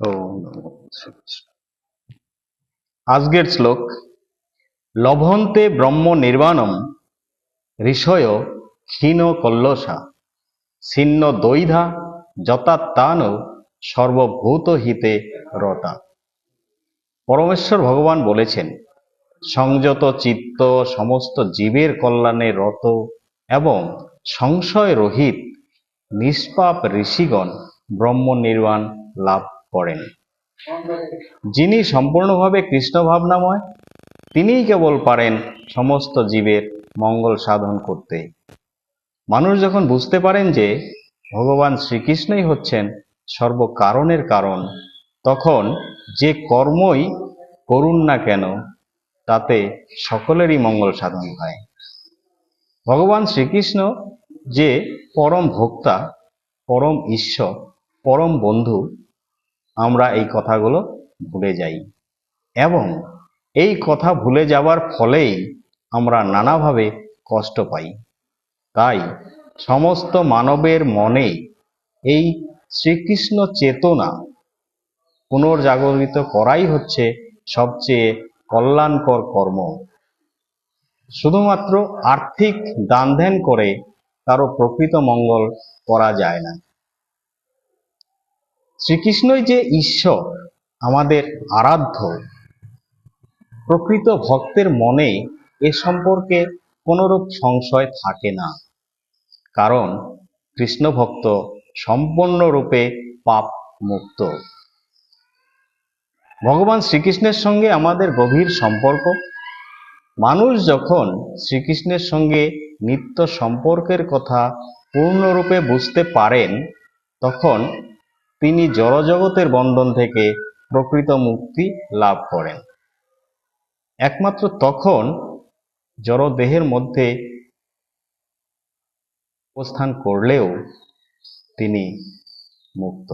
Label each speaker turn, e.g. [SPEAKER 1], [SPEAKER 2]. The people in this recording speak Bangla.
[SPEAKER 1] ওম নমো শ্রীকৃষ্ণ। আজকের শ্লোক, লভন্তে ব্রহ্ম নির্বাণম ঋষয় ক্ষীণ কল্লসা ছিন্ন দ্বৈধা যতাত্তান সর্বভূত হিতে রতা। পরমেশ্বর ভগবান বলেছেন, সংযত চিত্ত সমস্ত জীবের কল্যাণে রত এবং সংশয় রহিত নিষ্পাপ ঋষিগণ ব্রহ্ম নির্বাণ লাভ করেন। যিনি সম্পূর্ণভাবে কৃষ্ণ ভাবনাময়, তিনিই কেবল পারেন সমস্ত জীবের মঙ্গল সাধন করতে। মানুষ যখন বুঝতে পারেন যে ভগবান শ্রীকৃষ্ণই হচ্ছেন সর্বকারণের কারণ, তখন যে কর্মই করুন না কেন তাতে সকলেরই মঙ্গল সাধন হয়। ভগবান শ্রীকৃষ্ণ যে পরম ভোক্তা, পরম ঈশ্বর, পরম বন্ধু, আমরা এই কথাগুলো ভুলে যাই এবং এই কথা ভুলে যাওয়ার ফলেই আমরা নানাভাবে কষ্ট পাই। তাই সমস্ত মানবের মনে এই শ্রীকৃষ্ণ চেতনা পুনর্জাগরিত করাই হচ্ছে সবচেয়ে কল্যাণকর কর্ম। শুধুমাত্র আর্থিক দান ধ্যান করে কারো প্রকৃত মঙ্গল করা যায় না। শ্রীকৃষ্ণই যে ঈশ্বর, আমাদের আরাধ্য, প্রকৃত ভক্তের মনে এ সম্পর্কে কোনরূপ সংশয় থাকে না, কারণ কৃষ্ণ ভক্ত সম্পূর্ণরূপে পাপ মুক্ত। ভগবান শ্রীকৃষ্ণের সঙ্গে আমাদের গভীর সম্পর্ক। মানুষ যখন শ্রীকৃষ্ণের সঙ্গে নিত্য সম্পর্কের কথা পূর্ণরূপে বুঝতে পারেন, তখন তিনি জড়জগতের বন্ধন থেকে প্রকৃত মুক্তি লাভ করেন। একমাত্র তখন জড়দেহের মধ্যে অবস্থান করলেও তিনি মুক্ত।